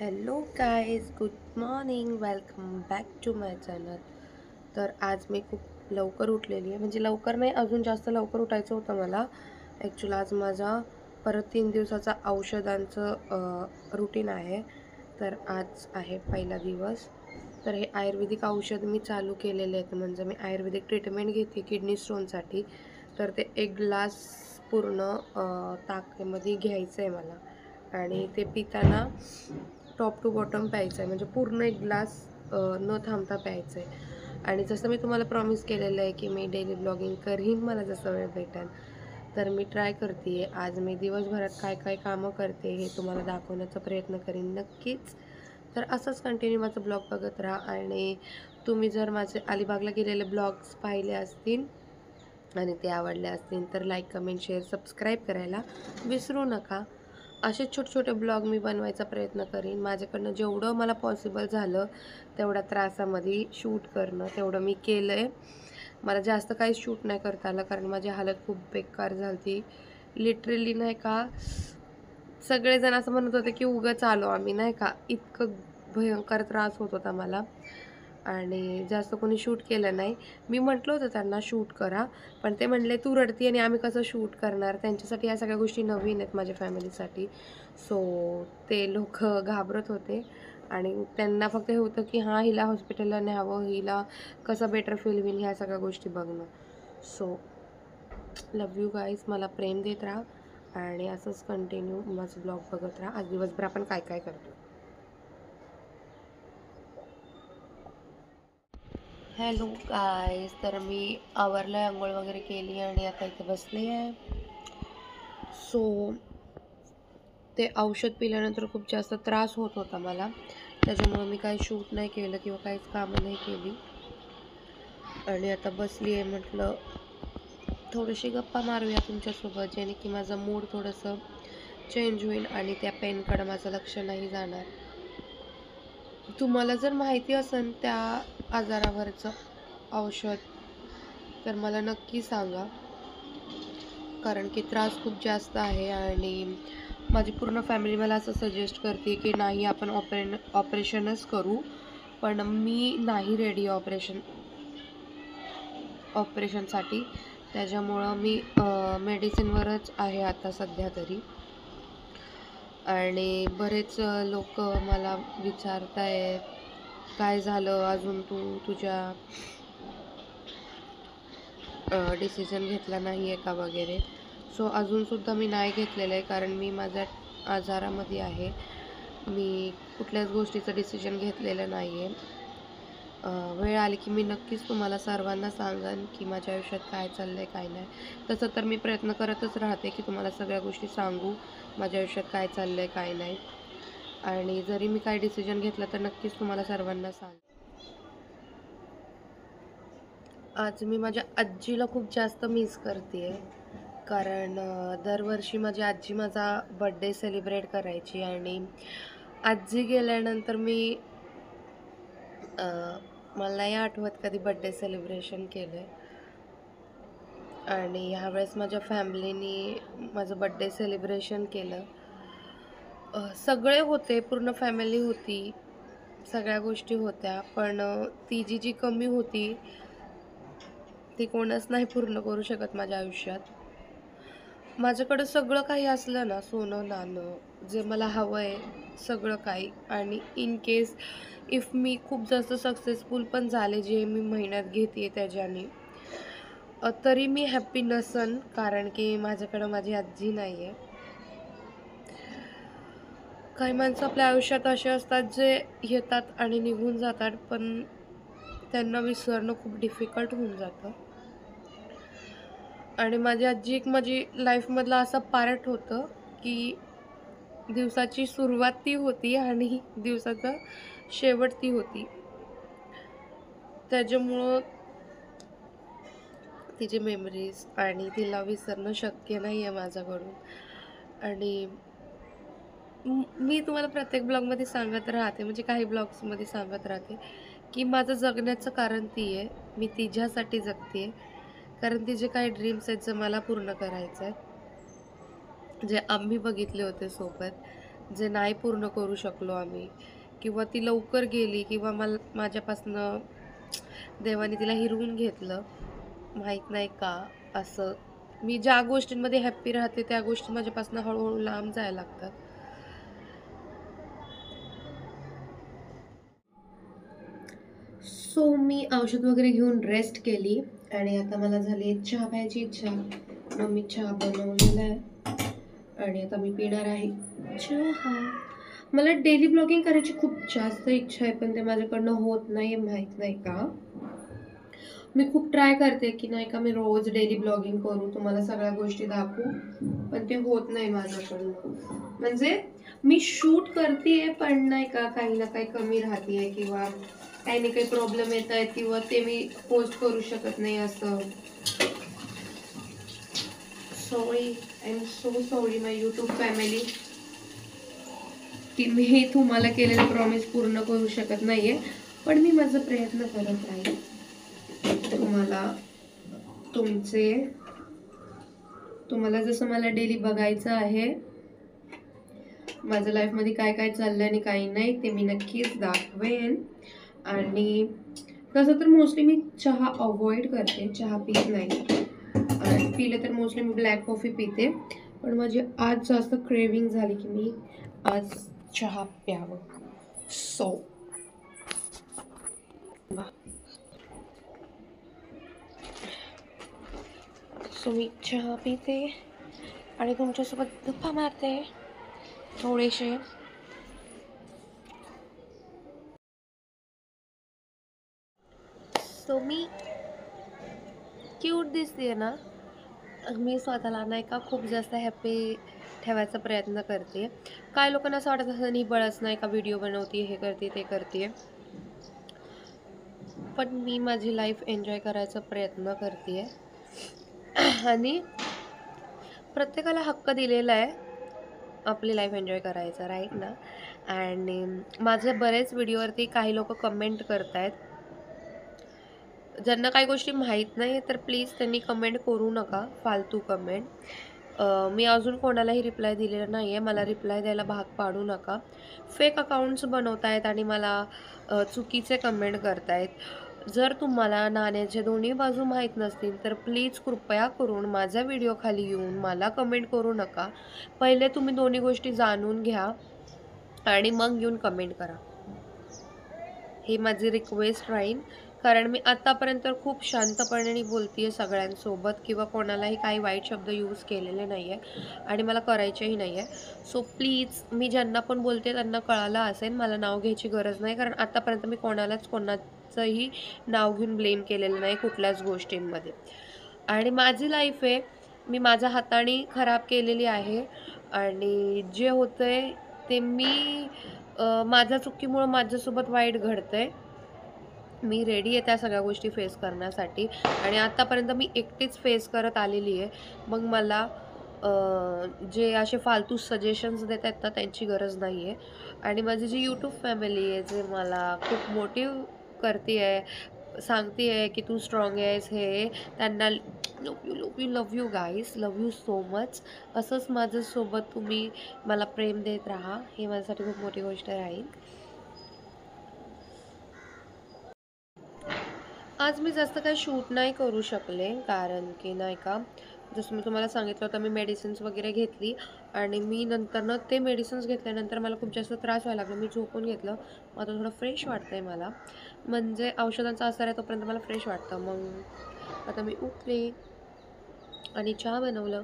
Hello guys, good morning, welcome back to my channel. तर आज मी खूप लवकर उठलेली आहे, म्हणजे लवकर नाही, अजून जास्त लवकर उठायचं होतं मला. ॲक्च्युली आज माझा परत 3 दिवसाचा औषधांचं रुटीन आहे. तर आज आहे पहिला दिवस. तर हे आयुर्वेदिक औषध मी चालू केलेले आहेत, म्हणजे मी आयुर्वेदिक ट्रीटमेंट घेते किडनी स्टोनसाठी. तर ते 1 ग्लास पूर्ण ताकामध्ये घ्यायचं आहे मला, आणि ते पिताना टॉप टू बॉटम प्यायचं आहे, म्हणजे पूर्ण 1 ग्लास न थांबता प्यायचं आहे. आणि जसं मी तुम्हाला प्रॉमिस केलेलं आहे की मी डेली ब्लॉगिंग करीन, मला जसं वेळ भेटेल. तर मी ट्राय करते आहे. आज मी दिवसभरात काय काय कामं करते हे तुम्हाला दाखवण्याचा प्रयत्न करीन नक्कीच. तर असंच कंटिन्यू माझं ब्लॉग बघत राहा. आणि तुम्ही जर माझे अलिबागला गेलेले ब्लॉग्स पाहिले असतील आणि ते आवडले असतील तर लाईक, कमेंट, शेअर, सबस्क्राईब करायला विसरू नका. असे छोटे-छोटे ब्लॉग मी बनवायचा प्रयत्न करीन. माझ्याकडनं जेवढं मला पॉसिबल झालं तेवढ्या त्रासामध्ये शूट करणं, तेवढं मी केलं आहे. मला जास्त काही शूट नाही करता आलं, कारण माझी हालत खूप बेकार झाली होती. लिटरली नाही का, सगळेजण असं म्हणत होते की उगाच आलो आम्ही, नाही का, इतकं भयंकर त्रास होत होता मला. आणि जास्त कोणी शूट केलं नाही. मी म्हटलं होतं त्यांना शूट करा, पण ते म्हणले तू रडती आणि आम्ही कसं शूट करणार. त्यांच्यासाठी या सगळ्या गोष्टी नवीन आहेत, माझ्या फॅमिलीसाठी. सो ते लोकं घाबरत होते आणि त्यांना फक्त हे होतं की हां, हिला हॉस्पिटलला न्यावं, हिला कसं बेटर फील होईल, ह्या सगळ्या गोष्टी बघणं. So love you guys. मला प्रेम देत राहा आणि असंच कंटिन्यू माझं ब्लॉग बघत राहा. आज दिवसभर आपण काय काय करतो. Hello guys. तर मी आवरलं आहे, आंघोळ वगैरे केली आणि आता इथे बसली आहे. सो ते औषध पिल्यानंतर खूप जास्त त्रास होत होता मला, त्याच्यामुळं मी काही शूट नाही केलं किंवा काहीच कामं नाही केली. आणि आता बसली आहे, म्हटलं थोडीशी गप्पा मारूया तुमच्यासोबत, जेणे की माझा मूड थोडंसं चेंज होईल आणि त्या पेनकडं माझं लक्ष नाही जाणार. तुम्हाला जर माहिती असेल त्या आजारावरचं औषध तर मला नक्की सांगा, कारण की त्रास खूप जास्त आहे. आणि माझी पूर्ण फॅमिली मला असं सजेस्ट करते की नाही, आपण ऑपरेशनच करू, पण मी नाही रेडी ऑपरेशनसाठी. त्याच्यामुळं मी मेडिसिनवरच आहे आता सध्या तरी. आणि बरेच लोक मला विचारत आहेत काय झालं, अजून तू तुझ्या डिसिजन घेतला नाही आहे का वगैरे. सो अजूनसुद्धा मी नाही घेतलेलं आहे, कारण मी माझ्या आजारामध्ये आहे. मी कुठल्याच गोष्टीचं डिसिजन घेतलेलं नाही आहे. वेळ आली की मी नक्कीच तुम्हाला सर्वांना सांगेन की माझ्या आयुष्यात काय चाललं आहे, काय नाही. तसं तर मी प्रयत्न करतच राहते की तुम्हाला सगळ्या गोष्टी सांगू, माझ्या आयुष्यात काय चाललं आहे, काय नाही. आणि जरी मी काय डिसिजन घेतलं तर नक्कीच तुम्हाला सर्वांना सांग. आज मी माझ्या आजीला खूप जास्त मिस करते आहे, कारण दरवर्षी माझी आजी माझा बड्डे सेलिब्रेट करायची. आणि आजी गेल्यानंतर मला नाही आठवत कधी बड्डे सेलिब्रेशन केलं आहे. आणि ह्यावेळेस माझ्या फॅमिलीने माझं बड्डे सेलिब्रेशन केलं. सगळे होते, पूर्ण फॅमिली होती, सगळ्या गोष्टी होत्या, पण ती जी कमी होती ती कोणच नाही पूर्ण करू शकत माझ्या आयुष्यात. माझ्याकडं सगळं काही असलं ना, सोनं नाणं, जे मला हवं आहे सगळं काही, आणि इन केस इफ मी खूप जास्त सक्सेसफुल पण झाले जे मी मेहनत घेते त्याच्याने, तरी मी हॅप्पी नसन, कारण की माझ्याकडं माझी आजी नाही आहे. काही माणसं आपल्या आयुष्यात असे असतात जे येतात आणि निघून जातात, पण त्यांना विसरणं खूप डिफिकल्ट होऊन जातं. आणि माझी आजी एक माझी लाईफमधला असा पार्ट होतं की दिवसाची सुरुवात ती होती आणि दिवसाचा शेवट ती होती. त्याच्यामुळं तिची मेमरीज आणि तिला विसरणं शक्य नाही आहे माझ्याकडून. आणि मी तुम्हाला प्रत्येक ब्लॉगमध्ये सांगत राहते, म्हणजे काही ब्लॉग्समध्ये सांगत राहते की माझं जगण्याचं कारण ती आहे. मी तिच्यासाठी जगते आहे, कारण तिचे काही ड्रीम्स आहेत जे मला पूर्ण करायचे आहेत, जे आम्ही बघितले होते सोबत. जे नाही पूर्ण करू शकलो आम्ही, किंवा ती लवकर गेली, किंवा माझ्यापासनं देवाने तिला हिरवून घेतलं, माहीत नाही का. असं मी ज्या गोष्टींमध्ये हॅप्पी राहते त्या गोष्टी माझ्यापासून हळूहळू लांब जायला लागतात. सो मी औषध वगैरे घेऊन रेस्ट केली आणि आता मला झाली चहा प्यायची इच्छा. मग मी चहा बनवलेला आहे आणि आता मी पिणार आहे चहा. मला डेली ब्लॉगिंग करायची खूप जास्त इच्छा आहे, पण ते माझ्याकडनं होत नाही, माहीत नाही का. मी खूप ट्राय करते की नाही का मी रोज डेली ब्लॉगिंग करू, तुम्हाला सगळ्या गोष्टी दाखवू, पण ते होत नाही माझ्याकडनं. म्हणजे मी शूट करते पण नाही का काही ना काही कमी राहते, किंवा काही ना काही प्रॉब्लेम येत आहेत, किंवा ते मी पोस्ट करू शकत नाही असं. Sorry, I am so sorry my YouTube family, की मी तुम्हाला केलेलं प्रॉमिस पूर्ण करू शकत नाहीये, पण मी माझा प्रयत्न करत राहील तुम्हाला जसं मला डेली बघायचं आहे माझ्या लाईफमध्ये काय काय चाललंय आणि काही नाही, ते मी नक्कीच दाखवेन. आणि तसं तर मोस्टली मी चहा अवॉइड करते, चहा पीत नाही, आणि पिले तर मोस्टली मी ब्लॅक कॉफी पिते. पण माझी आज जास्त क्रेविंग झाली की मी आज चहा प्यावं. सो मी चहा पिते आणि तुमच्यासोबत गप्पा मारते थोडेसे. सो मी क्यूट दिसते ना, मी स्वतःला नाही का खूप जास्त हॅप्पी ठेवायचा प्रयत्न करते. काय लोकांना असं वाटत असं निबळच नाही का व्हिडिओ बनवते, हे करते ते करते, पण मी माझी लाईफ एन्जॉय करायचा प्रयत्न करते. आणि प्रत्येकाला हक्क दिलेला आहे आपली लाईफ एन्जॉय करायचा, राईट ना. आणि माझे बरेच व्हिडिओवरती काही लोक कमेंट करत आहेत, ज्यांना काही गोष्टी माहीत नाही तर प्लीज त्यांनी कमेंट करू नका, फालतू कमेंट. मी अजून कोणालाही रिप्लाय दिलेला नाही आहे, मला रिप्लाय द्यायला भाग पाडू नका. फेक अकाउंट्स बनवतायत आणि मला चुकीचे कमेंट करतायत. जर तुम्हाला नाण्याच्या दोन्ही बाजू माहीत नसतील तर प्लीज कृपया करून माझ्या व्हिडिओ खाली येऊन मला कमेंट करू नका. पहिले तुम्ही दोन्ही गोष्टी जाणून घ्या आणि मग येऊन कमेंट करा, ही माझी रिक्वेस्ट राहील. कारण मी आतापर्यंत खूप शांतपणे बोलते आहे सगळ्यांसोबत, किंवा कोणालाही काही वाईट शब्द यूज केलेले नाही आहे आणि मला करायचेही नाही आहे. सो प्लीज, मी ज्यांना पण बोलते त्यांना कळालं असेल, मला नाव घ्यायची गरज नाही, कारण आतापर्यंत मी कोणाचंही नाव घेऊन ब्लेम केलेलं नाही कुठल्याच गोष्टींमध्ये. आणि माझी लाईफ आहे, मी माझ्या हाताने खराब केलेली आहे, आणि जे होतंय ते मी माझ्या चुकीमुळं माझ्यासोबत वाईट घडतंय. मी रेडी आहे त्या सगळ्या गोष्टी फेस करण्यासाठी, आणि आतापर्यंत मी एकटीच फेस करत आलेली आहे. मग मला जे असे फालतू सजेशन्स देत आहेत ना त्यांची गरज नाही आहे. आणि माझी जी यूट्यूब फॅमिली आहे, जे मला खूप मोटिव्ह करते आहे, सांगते आहे की तू स्ट्रॉंग आहेस, हे त्यांना love you guys, love you so much. असंच माझ्यासोबत तुम्ही मला प्रेम देत राहा, हे माझ्यासाठी खूप मोठी गोष्ट राहील. आज मी जास्त काही शूट नाही करू शकले, कारण की नाही का जसं मी तुम्हाला सांगितलं होतं, मी मेडिसिन्स वगैरे घेतली आणि मी नंतरनं ते मेडिसिन्स घेतल्यानंतर मला खूप जास्त त्रास व्हायला लागला. मी झोपून घेतलं, मग आता थोडं फ्रेश वाटतं आहे मला, म्हणजे औषधांचा असर आहे तोपर्यंत मला फ्रेश वाटतं. मग आता मी उठले आणि चहा बनवलं,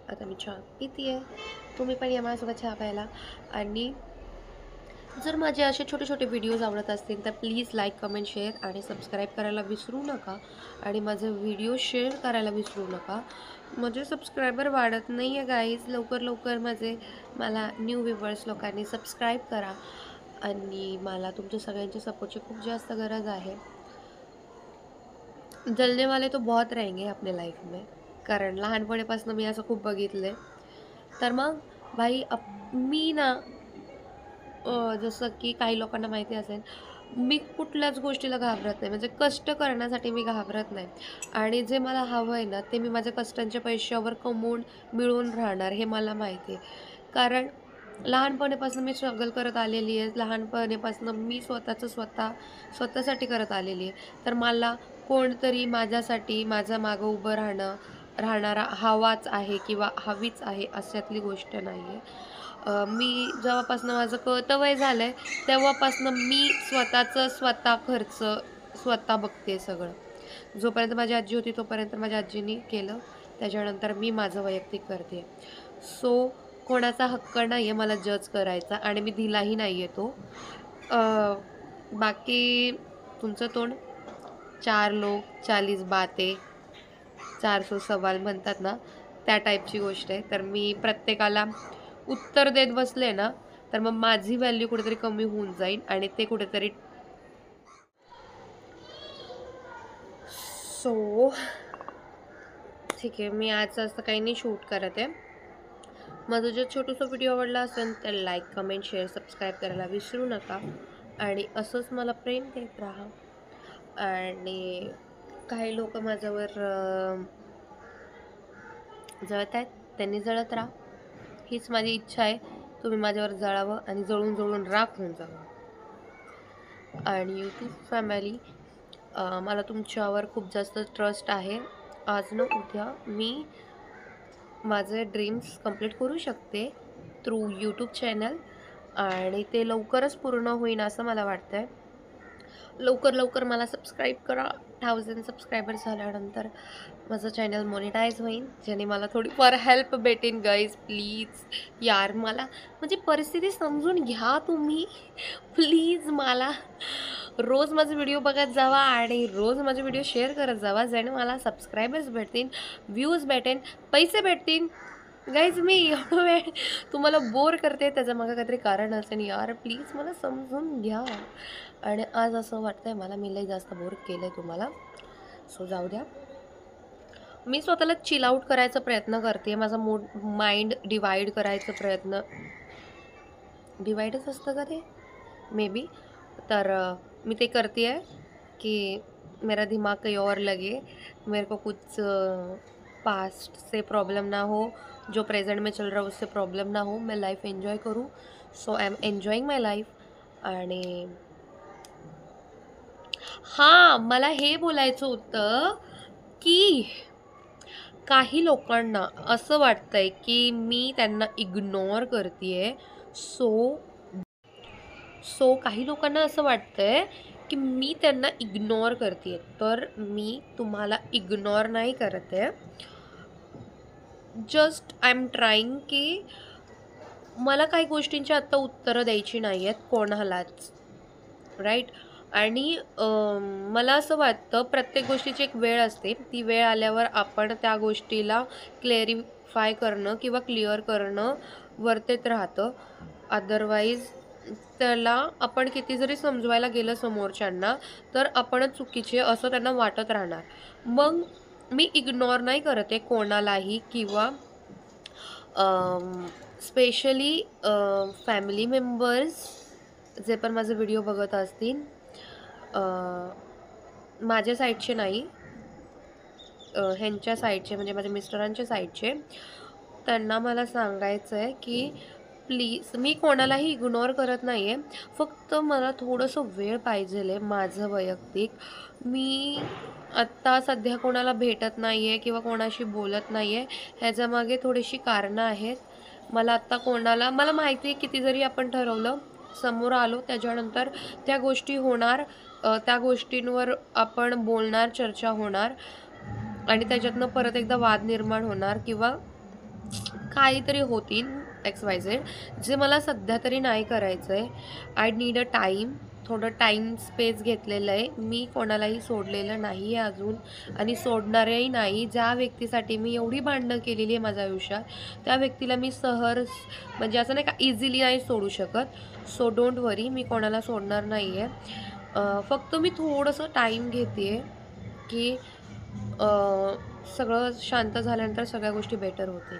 आता मी चहा पिते आहे. तुम्ही पण या माझ्यासोबत चहा प्यायला. आणि जर माझे असे छोटे छोटे व्हिडिओज आवडत असतील तर प्लीज लाईक, कमेंट, शेअर आणि सबस्क्राईब करायला विसरू नका. आणि माझे व्हिडिओ शेअर करायला विसरू नका. माझे सबस्क्रायबर वाढत नाही आहे गाईज, लवकर लवकर मला न्यू व्ह्यूवर्स लोकांनी सबस्क्राईब करा. आणि मला तुमच्या सगळ्यांच्या सपोर्टची खूप जास्त गरज आहे. जलने वाले तो बहुत रहेंगे अपने लाईफ में, कारण लहानपणीपासून मी असं खूप बघितलं आहे. तर मग भाई मी ना जसं की काही लोकांना माहिती असेल, मी कुठल्याच गोष्टीला घाबरत नाही, म्हणजे कष्ट करण्यासाठी मी घाबरत नाही. आणि जे मला हवं आहे ना ते मी माझ्या कष्टांच्या पैशावर मिळवून राहणार, हे मला माहिती आहे. कारण लहानपणीपासून मी स्ट्रगल करत आलेली आहे. लहानपणीपासून मी स्वतःसाठी करत आलेली आहे. तर मला कोणतरी माझ्यासाठी माझ्या मागं उभं राहणारा हवाच आहे किंवा हवीच आहे अशातली गोष्ट नाही आहे. मी जेव्हापासून माझं कळतं वय झालं आहे तेव्हापासून मी स्वतः खर्च स्वतः बघते सगळं. जोपर्यंत माझी आजी होती तोपर्यंत माझ्या आजीनी केलं. त्याच्यानंतर मी माझं वैयक्तिक करते. सो कोणाचा हक्क नाही आहे मला जज करायचा आणि मी दिलाही नाही आहे तो. बाकी तुमचं तोंड, 4 लोक 40 बातें, 400 सवाल म्हणतात ना, त्या टाईपची गोष्ट आहे. तर मी प्रत्येकाला उत्तर देत बसले ना, तर मग माझी व्हॅल्यू कुठेतरी कमी होऊन जाईल आणि ते कुठेतरी सो ठीक आहे. मी आज असं काही नाही शूट करत आहे. माझा जर छोटूसा व्हिडिओ आवडला असेल तर लाईक, कमेंट, शेअर, सबस्क्राईब करायला विसरू नका आणि असंच मला प्रेम देत राहा. आणि काही लोक माझ्यावर जळत आहेत, त्यांनी जळत राहा. हीच माझी इच्छा आहे. तुम्ही माझ्यावर जळावं आणि जळून जळून राख होऊन जावं. आणि यूट्यूब फॅमिली, मला तुमच्यावर खूप जास्त ट्रस्ट आहे. आज न उद्या मी माझे ड्रीम्स कंप्लीट करू शकते थ्रू यूट्यूब चॅनल आणि ते लवकरच पूर्ण होईन असं मला वाटतं आहे. लवकर मला सबस्क्राईब करा. 1000 सबस्क्रायबर्स झाल्यानंतर माझं चॅनल मॉनिटाईज होईल, ज्याने मला थोडीफार हेल्प भेटेन. गाईज प्लीज यार, मला म्हणजे परिस्थिती समजून घ्या तुम्ही. प्लीज मला रोज माझे व्हिडिओ बघत जावा आणि रोज माझे व्हिडिओ शेअर करत जावा, ज्याने मला सबस्क्रायबर्स भेटतील, व्ह्यूज भेटेन, पैसे भेटतील. गाईज मी एवढं वेळ तुम्हाला बोर करते, त्याच्यामागं काहीतरी कारण असेल यार. प्लीज मला समजून घ्या. आणि आज असं वाटतंय मला मी लई जास्त बोर केलं आहे तुम्हाला. सो जाऊ द्या. मी स्वतःला चिल आउट करायचा प्रयत्न करते. माझा माइंड डिवाइड करायचा प्रयत्न, डिवाइडच असतं का ते मे बी. तर मी ते करते आहे कि मेरा दिमाग कहीं और लगे, मेरे को कुछ पास्ट से प्रॉब्लम ना हो, जो प्रेजेंट में चल रहा है उससे प्रॉब्लम ना हो, मैं लाइफ एन्जॉय करूँ. So I am enjoying my life. आणि हां, मला हे बोलायचं होतं की काही लोकांना असं वाटतंय की मी त्यांना इग्नोर करते. सो काही लोकांना असं वाटतंय की मी त्यांना इग्नोर करते. तर मी तुम्हाला इग्नोर नाही करत आहे. जस्ट आय एम ट्राईंग की मला काही गोष्टींची आत्ता उत्तरं द्यायची नाही आहेत कोणालाच, राईट. आणि मला असं वाटतं प्रत्येक गोष्टीची एक वेळ असते. ती वेळ आल्यावर आपण त्या गोष्टीला क्लॅरिफाय करणं किंवा क्लिअर करणं वर्तेत राहतं. अदरवाईज त्याला आपण किती जरी समजवायला गेलं समोरच्यांना तर आपणच चुकीचे असं त्यांना वाटत राहणार. मग मी इग्नोर नाही करत आहे कोणालाही किंवा स्पेशली फॅमिली मेंबर्स जे पण माझे व्हिडिओ बघत असतील, माझ्या साईडचे नाही, ह्यांच्या साईडचे म्हणजे माझ्या मिस्टरांच्या साईडचे. त्यांना मला सांगायचं आहे की प्लीज, मी कोणालाही इग्नोर करत नाही आहे. फक्त मला थोडंसं वेळ पाहिजेल आहे माझं वैयक्तिक. मी आत्ता सध्या कोणाला भेटत नाही आहे किंवा कोणाशी बोलत नाही आहे. ह्याच्यामागे थोडीशी कारणं आहेत. मला आत्ता मला माहिती आहे किती जरी आपण ठरवलं, समोर आलो त्याच्यानंतर त्या गोष्टी होणार, त्या गोष्टींवर आपण बोलणार, चर्चा होणार आणि त्याच्यातनं परत एकदा वाद निर्माण होणार किंवा काहीतरी होतील XYZ, जे मला सध्या तरी नाही करायचं आहे. I need a time. थोडं टाईम स्पेस घेतलेलं आहे. मी कोणालाही सोडलेलं नाही आहे अजून आणि सोडणारही नाही. ज्या व्यक्तीसाठी मी एवढी भांडणं केलेली आहे माझ्या आयुष्यात, त्या व्यक्तीला मी सहज म्हणजे असं नाही का इझिली नाही सोडू शकत. सो डोंट वरी, मी कोणाला सोडणार नाही आहे. फक्त मी थोडंसं टाईम घेते आहे की सगळं शांत झाल्यानंतर सगळ्या गोष्टी बेटर होतील.